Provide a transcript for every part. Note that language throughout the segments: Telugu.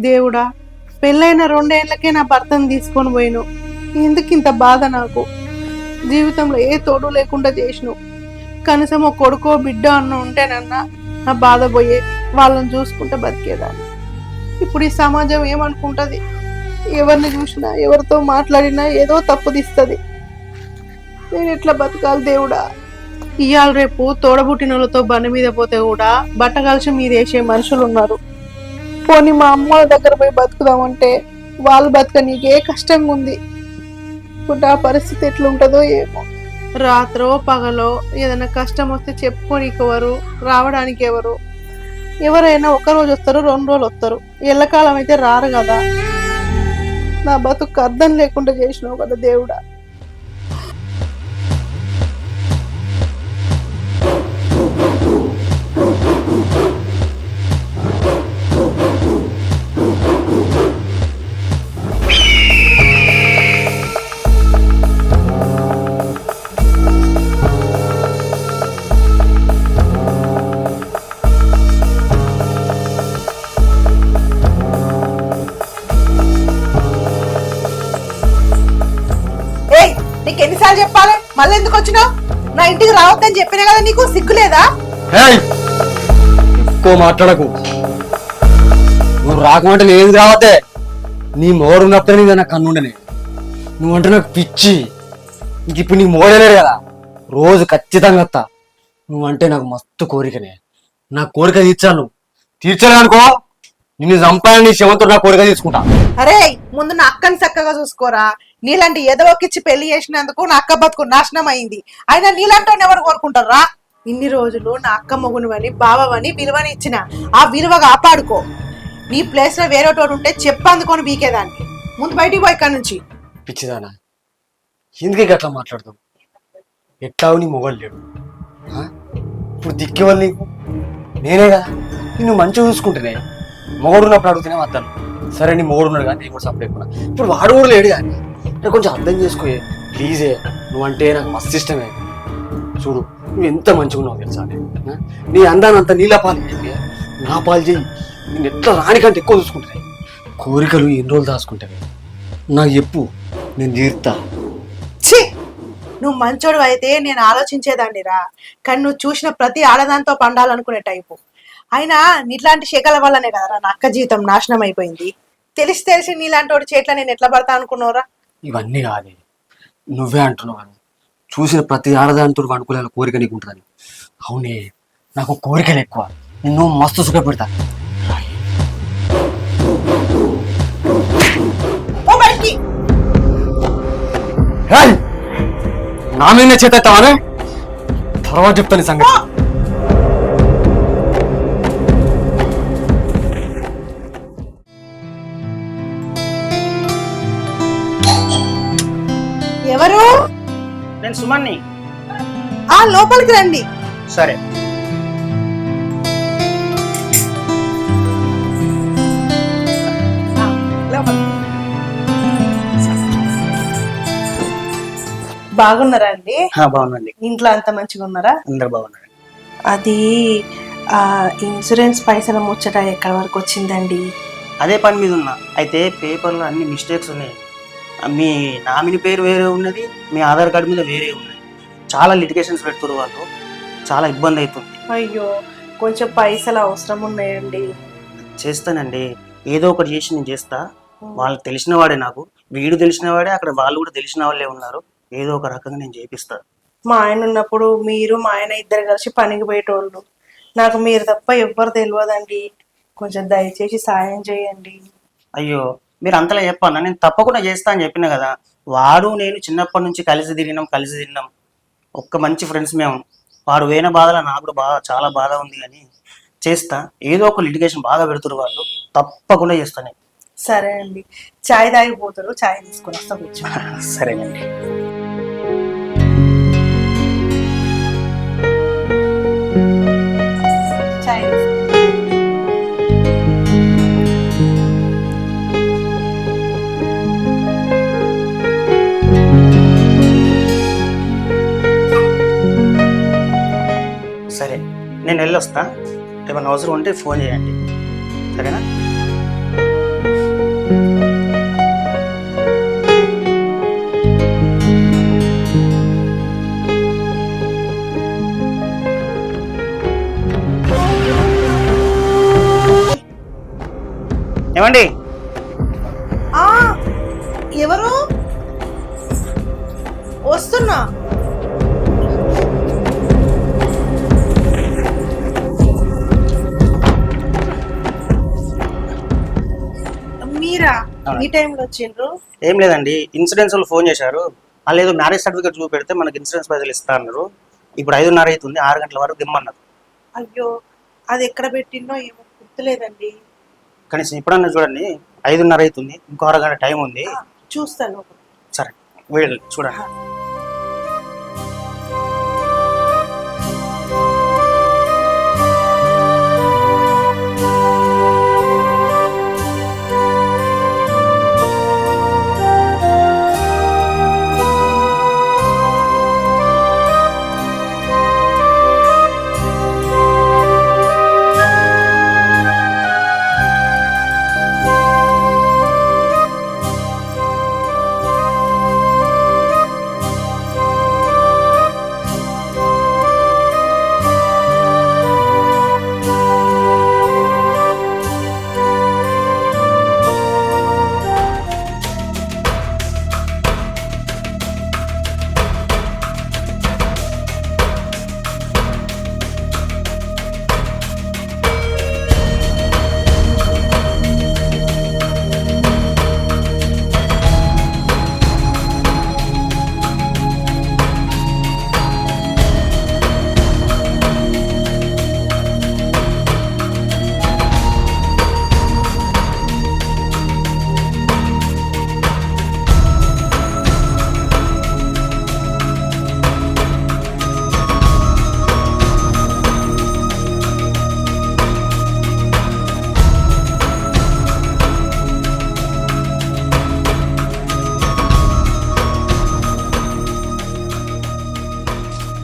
దేవుడా, పెళ్ళైన 2 ఏళ్లకే నా భర్తను తీసుకొని పోయిను. ఎందుకు ఇంత బాధ నాకు? జీవితంలో ఏ తోడు లేకుండా చేసినావు. కనీసం ఒక కొడుకో బిడ్డ అన్న ఉంటేనన్నా నా బాధ పోయేది. వాళ్ళని చూసుకుంటే బతికేదాన్ని. ఇప్పుడు ఈ సమాజం ఏమనుకుంటది? ఎవరిని చూసినా ఎవరితో మాట్లాడినా ఏదో తప్పు తీస్తుంది. నేను ఎట్లా బతకాలి దేవుడా? ఇవాళ రేపు తోడబుట్టినోళ్ళతో బండి మీద పోతే కూడా బట్టగాల్చి మీద వేసే మనుషులు ఉన్నారు. పోనీ మా అమ్మ వాళ్ళ దగ్గర పోయి బతుకుదామంటే వాళ్ళు బతక నీకే కష్టంగా ఉంది. ఇప్పుడు ఆ పరిస్థితి ఎట్లుంటుందో ఏమో. రాత్రో పగలో ఏదైనా కష్టం వస్తే చెప్పుకోనికి ఎవరు, రావడానికి ఎవరు? ఎవరైనా ఒక రోజు వస్తారు, 2 రోజులు వస్తారు. ఎల్లకాలం అయితే రారు కదా. నా బతుకు అర్థం లేకుండా చేసినావు కదా దేవుడా. నీకు ఎన్నిసార్లు చెప్పాలి? మళ్ళీ ఎందుకు వచ్చినావు? నా ఇంటికి రావద్దని చెప్పినా కదా, నీకు సిగ్గులేదా? ఎక్కువ మాట్లాడకు. నువ్వు రాకమంటే నేను రావద్దే. నీ మోరు ఉన్నప్పుడే నీ నాకు కన్నుండనే. నువ్వంటే నాకు పిచ్చి. ఇంక ఇప్పుడు నీకు మోడలేడు కదా, రోజు ఖచ్చితంగా వస్తా. నువ్వంటే నాకు మస్తు కోరికనే. నా కోరిక తీర్చాను. తీర్చాలనుకో నిన్ను చంపాలని నీ శవంతో నా కోరిక తీసుకుంటా. అరే, ముందు నా అక్కని చక్కగా చూసుకోరా. నీలాంటి ఎదవకిచ్చి పెళ్లి చేసినందుకు నా అక్క బతుకు నాశనం అయింది. అయినా నీలాంటి ఎవరు కోరుకుంటారా? ఇన్ని రోజులు నా అక్క మొగునువని బావని విలువని ఇచ్చిన, ఆ విలువ కాపాడుకో. నీ ప్లేస్ లో వేరే తోడు ఉంటే చెప్పందుకొని బీకేదాన్ని. ముందు బయటికి పోయి ఇక్కడ నుంచి. పిచ్చిదానా, ఎందుకే అట్లా మాట్లాడతావు? ఎట్లావు నీ మొగలు లేడు. ఇప్పుడు దిక్కేవాళ్ళు నీకు నేనే కదా. నిన్ను మంచిగా చూసుకుంటేనే మొగడు ఉన్నప్పుడు అడుగుతూనే వద్దాను. సరే నీ మొగడు ఉన్నాడు కానీ నేను కూడా సపరేట్ ఉన్నా. ఇప్పుడు వాడు కూడా లేడు కానీ కొంచెం అర్థం చేసుకోయే ప్లీజే. నువ్వంటే నాకు మస్తు ఇష్టమే. చూడు నువ్వు ఎంత మంచిగా ఉన్నావు తెలుసా. నీ అందానంతా నీళ్ళ పాలు చేయి, నా పాలు చేయి. నేను ఎట్లా రానికంటే ఎక్కువ చూసుకుంటాను. కోరికలు ఎన్ని రోజులు దాచుకుంటాను నాకు చెప్పు, నేను తీరుతా. ఛీ, నువ్వు మంచోడు అయితే నేను ఆలోచించేదాన్ని రా. కానీ నువ్వు చూసిన ప్రతి ఆడదాంతో పండాలనుకునే టైపు. అయినా నీలాంటి శకల వల్లనే కదరా నా అక్క జీవితం నాశనం అయిపోయింది. తెలిసి నీలాంటి వాడి చేట్ల నేను ఎట్లా పడతా అనుకున్నావురా? ఇవన్నీ కాదు, నువ్వే అంటున్నావు. చూసిన ప్రతి ఆడదానితో అనుకునే కోరిక నీకు ఉంటుందని. అవునే, నాకు కోరికలు ఎక్కువ. నిన్ను మస్తు సుఖపెడతా. నా మీద చేతేస్తావానే, తర్వాత చెప్తాను సంగతి. ఎవరు? నేను సుమన్ని. లోపలికి రండి. సరే. బాగున్నారా అండి? బాగుందండి. ఇంట్లో అంత మంచిగా ఉన్నారా? అందరు బాగున్నారు. అది ఇన్సూరెన్స్ పైసల ముచ్చట ఎక్కడి వరకు వచ్చిందండి? అదే పని మీద ఉన్నా. అయితే పేపర్లో అన్ని మిస్టేక్స్ ఉన్నాయి. మీ నామిని పేరు వేరే ఉన్నది, మీ ఆధార్ కార్డు మీద వేరే ఉన్నది. చాలా లిటిగేషన్స్ పెడుతున్నారు వాళ్ళు. చాలా ఇబ్బంది అవుతుంది. అయ్యో, కొంచెం పైసలు అవసరం ఉన్నాయండి. చేస్తానండి, ఏదో ఒకటి చేసి నేను చేస్తా. వాళ్ళు తెలిసిన వాడే, నాకు వీడు తెలిసిన వాడే, అక్కడ వాళ్ళు కూడా తెలిసిన వాళ్ళే ఉన్నారు. ఏదో ఒక రకంగా నేను చేపిస్తా. మా ఆయన ఉన్నప్పుడు మీరు మా ఆయన ఇద్దరు కలిసి పనికి పోయేటోళ్ళు. నాకు మీరు తప్ప ఎవ్వరు తెలియదండి. కొంచెం దయచేసి సాయం చేయండి. అయ్యో, మీరు అంతలా చెప్పాను, నేను తప్పకుండా చేస్తా అని చెప్పిన కదా. వాడు నేను చిన్నప్పటి నుంచి కలిసి తిన్నాం. ఒక్క మంచి ఫ్రెండ్స్ మేము. వాడు వేన బాధలో నాకు కూడా చాలా బాధ ఉంది. కానీ చేస్తా. ఏదో ఒక లిటిగేషన్ బాగా పెడుతున్నారు వాళ్ళు. తప్పకుండా చేస్తాను. సరే అండి, చాయ్ తాగిపోతారు, చాయ్ తీసుకొని వస్తా కూర్చో. సరేనండి. చాయ్ సరే, నేను వెళ్ళొస్తా. ఏమైనా అవసరం ఉంటే ఫోన్ చేయండి, సరేనా? ఏమండి? ఆ ఎవరు? వస్తున్నా. మీరా ఈ టైంలో వచ్చిండ్రు? ఏం లేదండి, ఇన్సూరెన్స్ వాళ్ళు ఫోన్ చేశారు. వాళ్ళు ఏదో మ్యారేజ్ సర్టిఫికేట్ చూపెడితే మనకి ఇన్సూరెన్స్ పైసలు ఇస్తా అన్నారు. ఇప్పుడు 5:30 అవుతుంది, 6 గంటల వరకు దిమ్మన్నారు. అయ్యో, అది ఎక్కడ పెట్టిందో ఏమో గుర్తులేదండి. కనీసం ఇప్పుడన్నా చూడండి, 5:30 అవుతుంది, ఇంకో అరగంట టైం ఉంది. చూస్తాను. సరే వెళ్ళి చూడండి.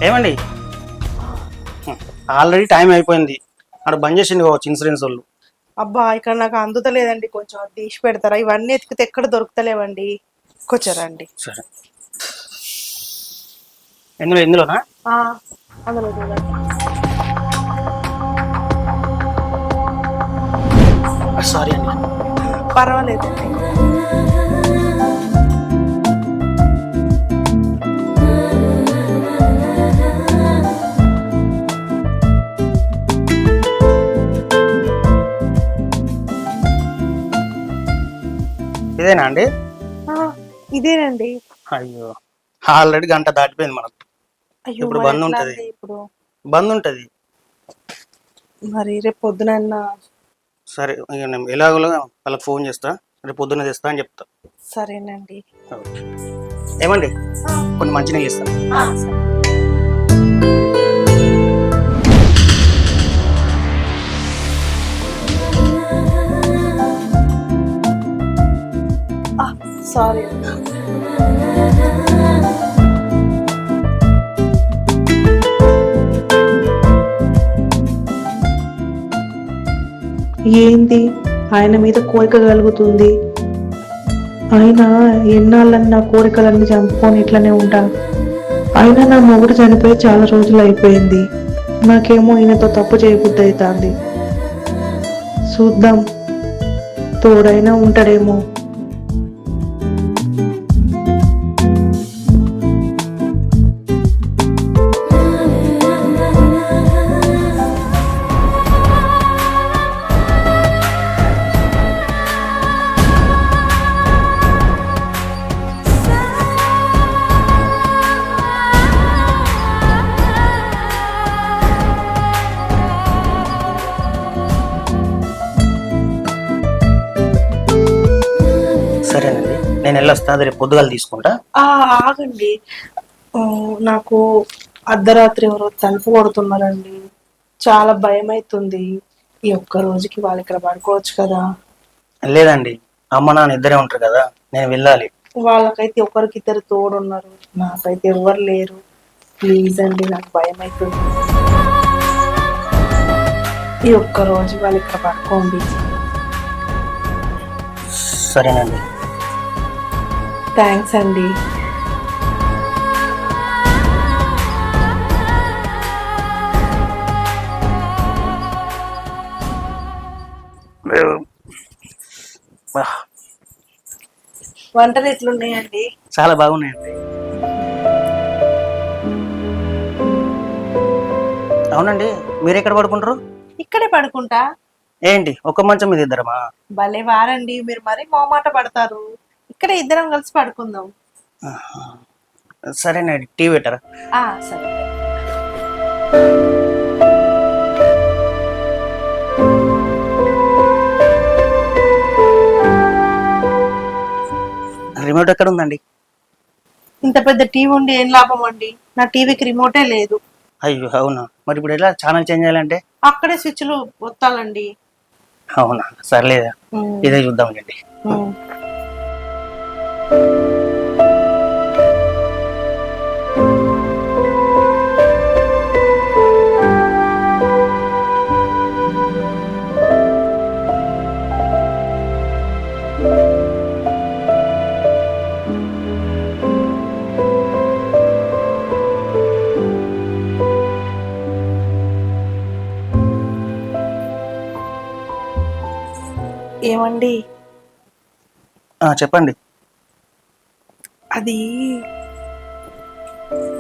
ఏమండి? ఆల్రెడీ టైం అయిపోయింది, అక్కడ బంద్ చేసింది కావచ్చు ఇన్సూరెన్స్ వాళ్ళు. అబ్బా, ఇక్కడ నాకు అందుతలేదండి, కొంచెం అది తీసి పెడతారా? ఇవన్నీ ఎతికితే ఎక్కడ దొరుకుతలేవండి. కొంచెం రండి. సరే, ఇందులోనా? అందులో చూడండి. సారీ అండి. పర్వాలేదండి. ఇదేనా అండి? ఇదేనండి. అయ్యో, ఆల్రెడీ గంట దాటిపోయింది మనకు. అయ్యో, ఇప్పుడు మరి బంద్ ఎట్లా ఉంటది. అండి ఇప్పుడు? బంద్ ఉంటది. మరి రేపు పొద్దునన్నా. సరే, ఇక నేను ఎలాగోలా వాళ్ళకి ఫోన్ చేస్తా, రేపు పొద్దున్న తెస్తా అని చెప్తా. సరేనండి. ఏమండి, కొన్ని మంచినీళ్ళు ఇస్తాను. సరే. సారీ. ఏంది ఆయన మీద కోరిక కలుగుతుంది? అయినా ఎన్నాళ్ళని నా కోరికలన్నీ చంపుకొని ఇట్లనే ఉంటా. అయినా నా మొగుడు చనిపోయి చాలా రోజులు అయిపోయింది. నాకేమో ఈయనతో తప్పు చేయబుద్ధి అవుతుంది. చూద్దాం, తోడైనా ఉంటాడేమో. సరేనండి, నేను వెళ్ళొస్తా, అది రేపు పొద్దుగాలు తీసుకుంటా. ఆగండి. నాకు అర్ధరాత్రి ఎవరో తలుపు కొడుతున్నారండి. చాలా భయం అవుతుంది. ఈ ఒక్క రోజుకి వాళ్ళు ఇక్కడ పడుకోవచ్చు కదా? లేదండి, అమ్మ నాన్న ఇద్దరే ఉంటారు కదా, నేను వెళ్ళాలి. వాళ్ళకైతే ఒకరికిద్దరు తోడున్నారు, నాకైతే ఎవరు లేరు. ప్లీజ్ అండి, నాకు భయం అవుతుంది. ఈ ఒక్క రోజు వాళ్ళు ఇక్కడ పడుకోండి. సరేనండి. థ్యాంక్స్ అండి. వంటలు ఎట్లున్నాయండి? చాలా బాగున్నాయండి. అవునండి, మీరు ఎక్కడ పడుకుంటారు? ఇక్కడే పడుకుంటా. ఏంటి ఒక మంచం మీద ఇద్దరమా? భలే వారండి మీరు, మరీ మొహమాట పడతారు. ఇక్కడే ఇద్దరం కలిసి పడుకుందాం. ఆహా. సరేనండి, టీవీ పెట్టరా? సరే. రిమోట్ ఎక్కడ ఉందండి? ఇంత పెద్ద టీవీ ఉండి ఏం లాభం అండి? నా టీవీకి రిమోటే లేదు. అయ్యో అవునా, మరి ఇప్పుడు ఎలా ఛానల్ చేంజ్ చేయాలంటే? అక్కడే స్విచ్లు ఒత్తాలండి. అవునా, సర్లేదా, ఉమ్, ఇదే చూద్దామండి. ఉమ్. ఏమండి, చెప్పండి. అది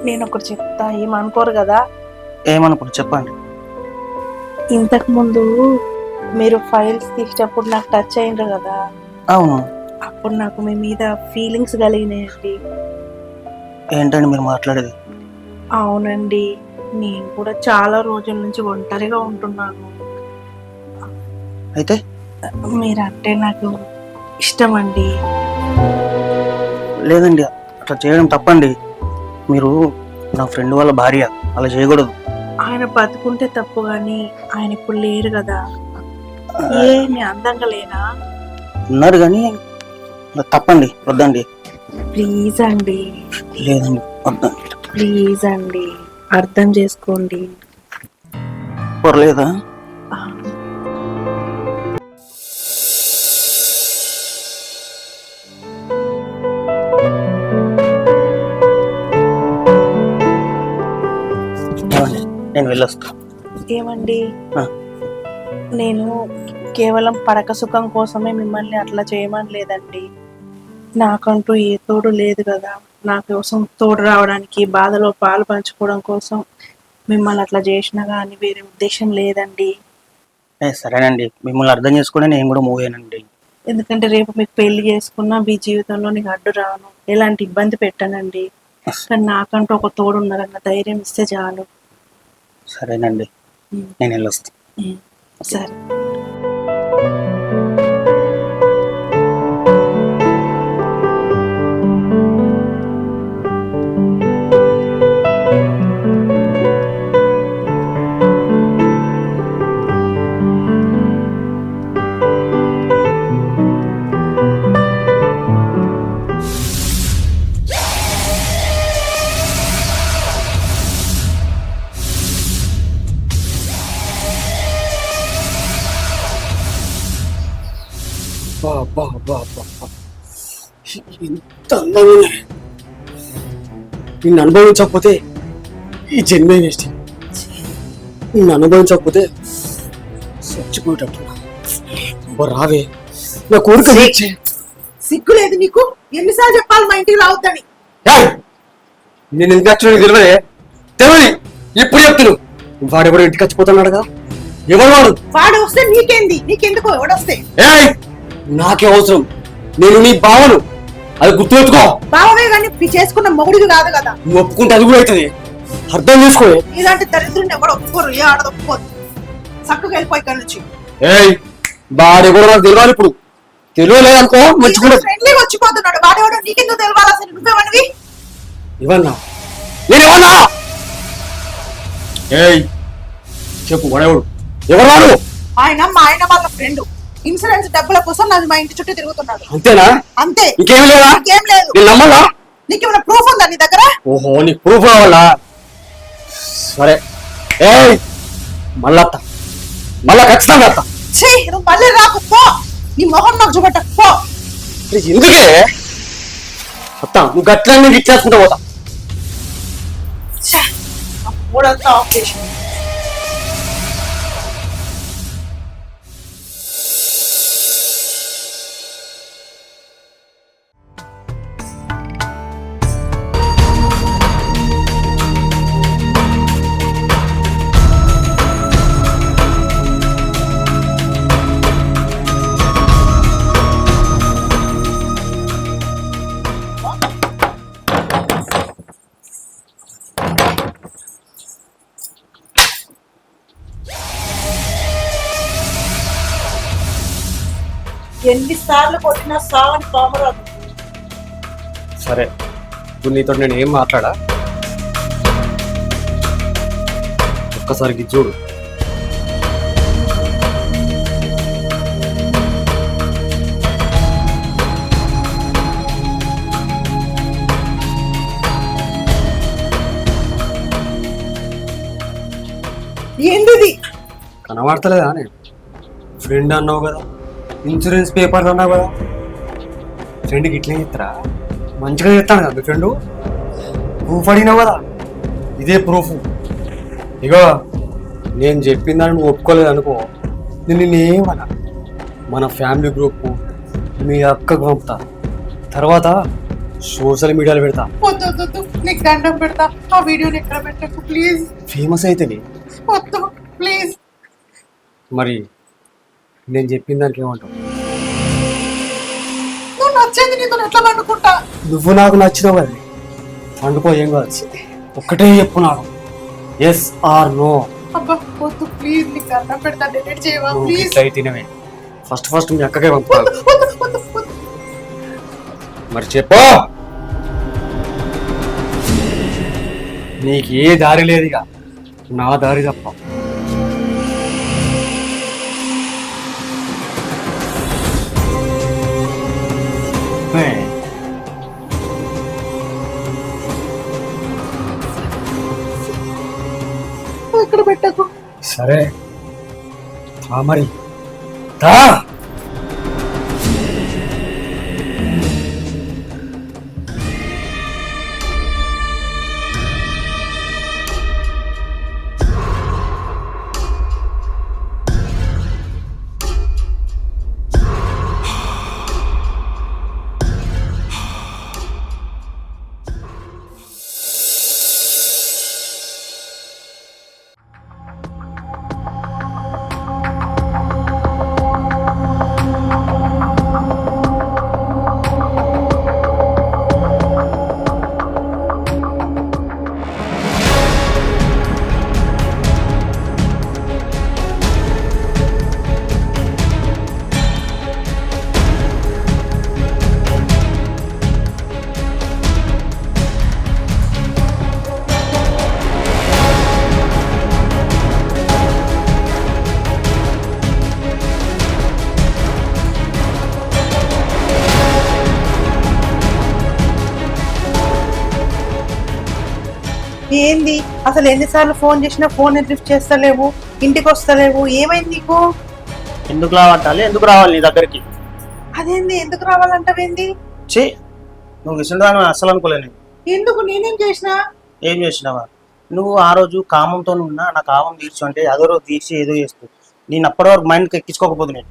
నేను ఒకటి చెప్తా, ఏమనుకోరు కదా? ఏమనుకోండి, చెప్పండి. ఇంతకు ముందు మీరు ఫైల్స్ తీసేటప్పుడు నాకు టచ్ అయ్యిండ్రు కదా, అవును. అప్పుడు నాకు మీ మీద ఫీలింగ్స్ కలిగినాయండి. ఏంటండి మీరు మాట్లాడేది? అవునండి, నేను కూడా చాలా రోజుల నుంచి ఒంటరిగా ఉంటున్నాను. అయితే మీరంటే నాకు ఇష్టం అండి. లేదండి, అట్లా చేయడం తప్పండి. మీరు నా ఫ్రెండ్ వాళ్ళ భార్య, అలా చేయకూడదు. ఆయన బతుకుంటే తప్పు కానీ ఆయన ఇప్పుడు లేరు కదా. మీ అందంగా లేనా? ఉన్నారు కానీ తప్పండి, వద్దండి. ప్లీజ్ అండి. లేదండి, వద్దండి. ప్లీజ్ అండి, అర్థం చేసుకోండి. పర్లేదా? ఆ, ఏమండి, నేను వెళ్ళొస్తా. ఏమండి, ఆ. నేను కేవలం పడక సుఖం కోసమే మిమ్మల్ని అట్లా చేయమని లేదండి. నాకంటూ ఏ తోడు లేదు కదా, నా కోసం తోడు రావడానికి, బాధలో పాలు పంచుకోవడం కోసం మిమ్మల్ని అట్లా చేసినా కానీ వేరే ఉద్దేశం లేదండి. సరేనండి, మిమ్మల్ని అర్థం చేసుకుని నేను కూడా మూవ్ అయ్యానండి. ఎందుకంటే రేపు మీకు పెళ్లి చేసుకున్నా మీ జీవితంలో నీకు అడ్డు రాను, ఎలాంటి ఇబ్బంది పెట్టానండి. కానీ నాకంటూ ఒక తోడు ఉన్నారన్న ధైర్యం ఇస్తే చాలు. సరేనండి, ఉమ్, నేను వెళ్ళొస్తా. ఉమ్, సరే. ఎంత అందంగా ఉన్నాయి. నిన్ను అనుభవించకపోతే ఈ జన్మే వేస్ట్. నిన్ను అనుభవించకపోతే చచ్చిపోయేటట్టున్నా. రావే, నా కోరిక తీర్చే. సిగ్గు లేదు నీకు? ఎన్నిసార్లు చెప్పాలి మా ఇంటికి రావద్దని? నేను ఎందుకు వచ్చిన తెలియదే? తెలియదు, ఇప్పుడు చెప్తున్నాను. వాడెవడో ఇంటికి వచ్చిపోతున్నాడు కదా, ఎవరు వాడు? వాడు వస్తే నీకేంది? నీకెందుకు ఎవడొస్తే? నాకే అవసరం, నేను నీ బావను, అది గుర్తుపెట్టుకో. బావమే కానీ నీ చేసుకున్న మొగుడికి కాదు కదా. నువ్వు ఒప్పుకుంటే అది కూడా అవుతుంది, అర్థం చేసుకో. ఇలాంటి దరిద్రుని ఎవడు ఒప్పుకోరు, ఏ ఆడదు ఒప్పుకోరు. చక్కగా వెళ్ళిపోయి ఇక్కడ నుంచి. వాడెవడో నాకు తెలియాలి. ఇప్పుడు తెలియలేదనుకో మంచి కూడా ఫ్రెండ్లీగా వచ్చిపోతున్నాడు. వాడెవడో నీకెందుకు తెలియాలి? అసలు నువ్వేమనివి? ఇవన్నా నేనేమన్నా? చెప్పు, వాడెవడు? ఎవరు వాడు? ఆయన మా ఆయన వాళ్ళ ఫ్రెండ్. ఇన్సూరెన్స్ డబ్బుల కోసం నాకు మా ఇంటి చుట్టూ తిరుగుతున్నాడు. అంతేనా? అంతే, ఇంకేం లేదా? ఇంకేం లేదు. నేను నమ్మలా? నీకేమైనా ప్రూఫ్ ఉందా నీ దగ్గర? ఓహో, నీకు ప్రూఫ్ కావాలా? సరే, మళ్ళా ఖచ్చితంగా అత్త. నువ్వు మళ్ళీ రాకు, పో. నీ మొహం నాకు చూపెట్ట, పో. ఎందుకే అత్త, నువ్వు గట్లా నేను ఇచ్చేసుకుంటా పోతా. మూడంతా ఆఫ్ చేసి ఎన్నిసార్లు కొట్టినా సావని పామరాదు. సరే ఇప్పుడు నీతో నేను ఏం మాట్లాడా ఒక్కసారి గిది చూడు. ఏంటిది? కనబడతలేదా నేను ఫ్రెండ్ అన్నావు కదా, ఇన్సూరెన్స్ పేపర్లు అన్నావు కదా, ఫ్రెండ్కి ఇట్లా చెప్తారా? మంచిగా చెప్తాను కదా మీ ఫ్రెండు. ప్రూఫ్ అడిగినావు కదా, ఇదే ప్రూఫ్. ఇగో నేను చెప్పిన దాన్ని నువ్వు ఒప్పుకోలేదు అనుకో, నేనేమన్నా మన ఫ్యామిలీ గ్రూప్ మీ అక్కకు పంపుతా, తర్వాత సోషల్ మీడియాలో పెడతా. వద్దు వద్దు వద్దు, నీకు దండం పెడతా. ఆ వీడియోని ఎక్కడ పెట్టకు ప్లీజ్. ఫేమస్ అవుతుంది. వద్దు ప్లీజ్. మరి నేను చెప్పిన దానికి ఏమంటావు? నువ్వు నచ్చేది నీతో ఎట్లా పండుకుంటా? నువ్వు నాకు నచ్చినావు కదా, పండుకో, ఏం కాదు. ఒక్కటే చెప్పు నాకు, ఎస్ ఆర్ నో. అబ్బా వద్దు ప్లీజ్, నీకు దండం పెడతా, డిలీట్ చేయవా ప్లీజ్. తినవే ఫస్ట్ మీ అక్కకే పంపుతాను. వద్దు వద్దు వద్దు. మరి చెప్పు, నీకు ఏ దారి లేదు, ఇక నా దారి తప్ప. ఎక్కడ పెట్టకు. సరే మరి తా. ఏంది అసలు? ఎన్నిసార్లు ఫోన్ చేసినా ఫోన్ లిఫ్ట్ చేస్తలేవు, ఇంటికి వస్తలేవు, ఏమైంది నీకు? ఎందుకు రావట్టాలి, ఎందుకు రావాలి నీ దగ్గరికి? అదేంది, ఎందుకు రావాలంటావేంది? చే నువ్వు విసుండాలని అస్సలు అనుకోలేను. ఎందుకు? నేనేం చేసినా? ఏం చేసినావా? నువ్వు ఆ రోజు కామంతో ఉన్నా నా కామం తీర్చు అంటే అదో రోజు తీర్చి ఏదో చేస్తూ నేను అప్పటి వరకు మైండ్కి ఎక్కించుకోకపోదు నేను,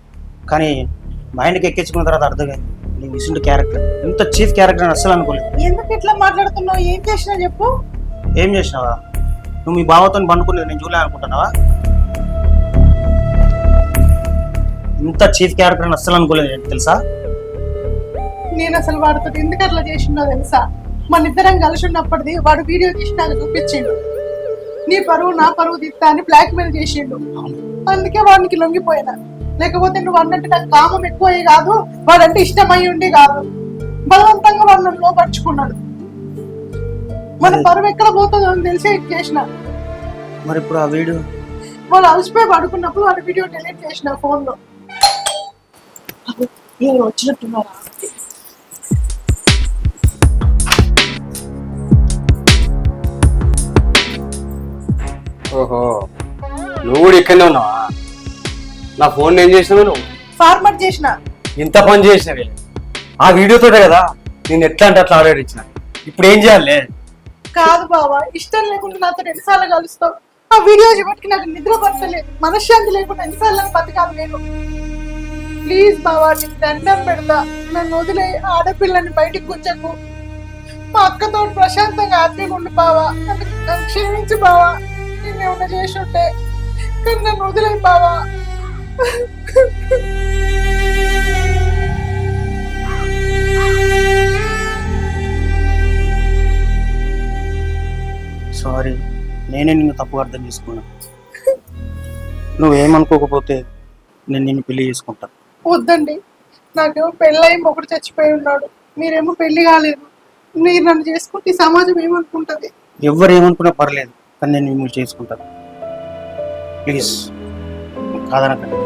కానీ మైండ్కి ఎక్కించుకున్న తర్వాత అర్థమైంది నీ విసుంటి క్యారెక్టర్, ఇంత చీఫ్ క్యారెక్టర్ అని అస్సలు అనుకోలేదు. ఎందుకు ఇట్లా మాట్లాడుతున్నావు? ఏం చేసినా చెప్పు. ఏం చేసినావా? నువ్వు మీ బావతో పండుకునేది నేను చూడలే అనుకుంటున్నావా? ఇంత చీఫ్ క్యారెక్టర్ అని అస్సలు అనుకోలేదు తెలుసా? నేను అసలు వాడితో ఎందుకు అట్లా చేసినా తెలుసా? మన ఇద్దరం కలిసి ఉన్నప్పటిది వాడు వీడియో తీసి నాకు చూపించిండు. నీ పరువు నా పరువు తీస్తా అని బ్లాక్ మెయిల్ చేసిండు. అందుకే వాడికి లొంగిపోయినా. లేకపోతే నువ్వు అన్నట్టు నాకు కామం ఎక్కువ కాదు, వాడంటే ఇష్టమై ఉండి కాదు, బలవంతంగా వాడు నన్ను లోపరుచుకున్నాడు. మన పరువు ఎక్కడ పోతుందో అని తెలిసి చేసిన. మరి ఇప్పుడు ఆ వీడియో వాళ్ళు అలసిపోయి పడుకున్నప్పుడు వాడి వీడియో డిలీట్ చేసిన ఫోన్ లో. ఎవరు వచ్చినట్టున్నారా? ఓహో, నువ్వు కూడా ఇక్కడనే ఉన్నావా? నా ఫోన్ ఏం చేసినావు నువ్వు? ఫార్మట్ చేసిన. ఇంత పని చేసినవి ఆ వీడియోతోటే కదా నేను ఎట్లా అంటే అట్లా ఆర్డర్ ఇచ్చిన. ఇప్పుడు ఏం చేయాలి? కాదు బావా, ఇష్టం లేకుండా నాతో ఎన్నిసార్లు కలుస్తావు? ఆ వీడియో చూపెట్టుకు నాకు నిద్ర పట్టలేదు, మనశ్శాంతి లేకుండా ఎన్నిసార్లు బతకాలి నేను? ప్లీజ్ బావా, నీకు దండం పెడతా, నన్ను వదిలే. ఆడపిల్లని బయటికి కూర్చకు. మా అక్కతో ప్రశాంతంగా హ్యాపీగా ఉండు బావా. నన్ను క్షమించు బావా, నేనేమన్నా చేసి ఉంటే. కానీ నన్ను వదిలే బావా. సారీ, నేనే నిన్ను తప్పుగా అర్థం చేసుకున్నా. నువ్వేమనుకోకపోతే నేను నిన్ను పెళ్లి చేసుకుంటా. వద్దండి, నాకేమో పెళ్ళయి ఒకటి చచ్చిపోయి ఉన్నాడు, మీరేమో పెళ్లి కాలేదు. మీరు నన్ను చేసుకుంటే ఈ సమాజం ఏమనుకుంటది? ఎవరు ఏమనుకున్నా పర్లేదు, కానీ నేను మిమ్మల్ని చేసుకుంటాను. ప్లీజ్ కాదనకండి.